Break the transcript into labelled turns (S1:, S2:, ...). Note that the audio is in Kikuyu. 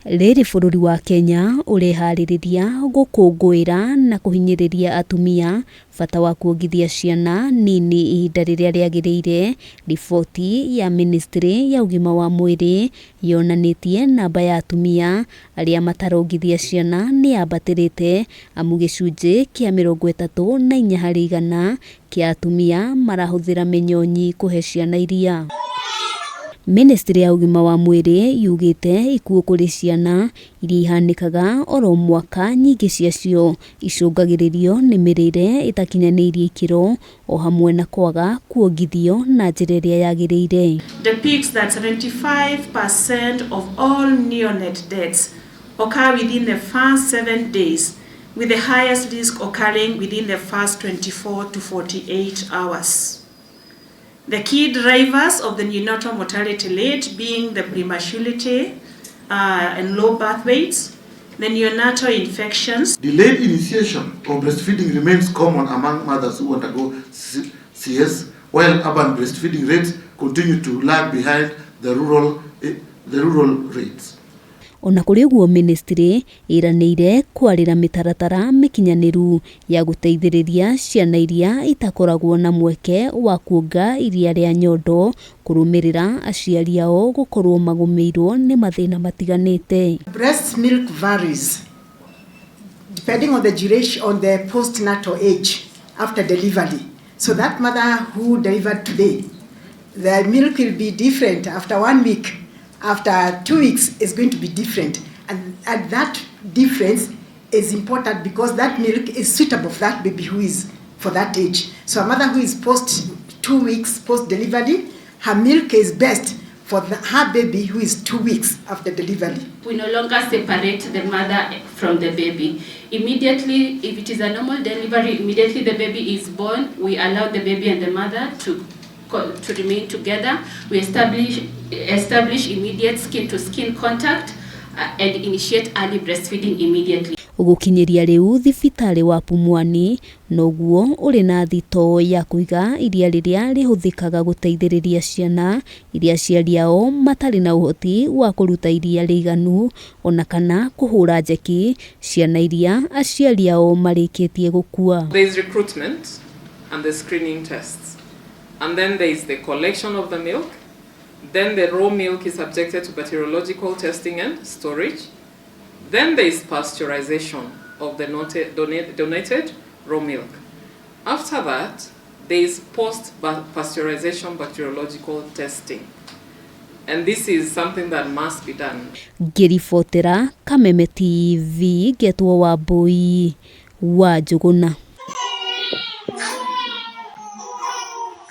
S1: Rĩrĩ bũrũri wa Kenya ũreharĩrĩria gũkũngũĩra na kũhinyĩrĩria atumia bata wa kuongithia ciana nini ihinda rĩrĩa rĩagĩrĩire. Riboti ya Ministry ya Ũgima wa Mwĩrĩ yonanĩtie namba ya atumia arĩa matarongithia ciana nĩ yambatĩrĩte amu gĩcunjĩ kĩa 34% kĩa atumia marahũthĩra mĩnyonyi kũhe ciana iria. Ministry ya Ũgima wa Mwĩrĩ yugĩte ikuũ kũrĩ ciana iria ihanĩkaga oro mwaka nyingĩ ciacio icũngagĩrĩrio nĩ mĩrĩre ĩtakinyanĩirie ikĩro o hamwe na kwaga kuongithio na njĩra ĩrĩa yagĩrĩire.
S2: Depicts that 75% of all neonate deaths occur within the first 7 days, with the highest risk occurring within the first 24 to 48 hours. The key drivers of the neonatal mortality rate being the prematurity and low birth weights, the neonatal infections.
S3: Delayed initiation of breastfeeding remains common among mothers who undergo CS, while urban breastfeeding rates continue to lag behind the rural rates.
S1: Ona kũrĩ ũguo ministry ĩranĩire kwarĩra mĩtaratara mĩkinyanĩru ya gũteithĩrĩria ciana iria itakoragwo na mweke wa kuonga iria rĩa nyondo kũrũmĩrĩra aciari ao gũkorwo magũmĩirwo nĩ mathĩna matiganĩte.
S4: Breast milk varies depending on the duration on the postnatal age after delivery. So that mother who delivered today, the milk will be different after 1 week. After 2 weeks is going to be different, and that difference is important because that milk is suitable for that baby who is for that age. So a mother who is post 2 weeks post delivery, her milk is best for her baby who is 2 weeks after delivery.
S5: We no longer separate the mother from the baby. Immediately, if it is a normal delivery, immediately the baby is born, we allow the baby and the mother to remain together. We establish immediate skin-to-skin contact and initiate early breastfeeding immediately.
S1: Ũgũkinyĩria rĩu thibitarĩ wa Pumwani noguo ũrĩ na thito ya kũiga iria rĩrĩa rĩhũthĩkaga gũteithĩrĩria ciana iria aciari ao matarĩ na ũhoti wa kũruta iria rĩiganu ona kana kũhũra njeki ciana iria aciari ao marĩkĩtie gũkua.
S6: There is recruitment and the screening tests. And then there is the collection of the milk. Then the raw milk is subjected to bacteriological testing and storage. Then there is pasteurization of the donated raw milk. After that, there is post-pasteurization bacteriological testing. And this is something that must be done.
S1: Ngĩribotera Kameme TV, Getwo wa Mbui wa Njũgũna.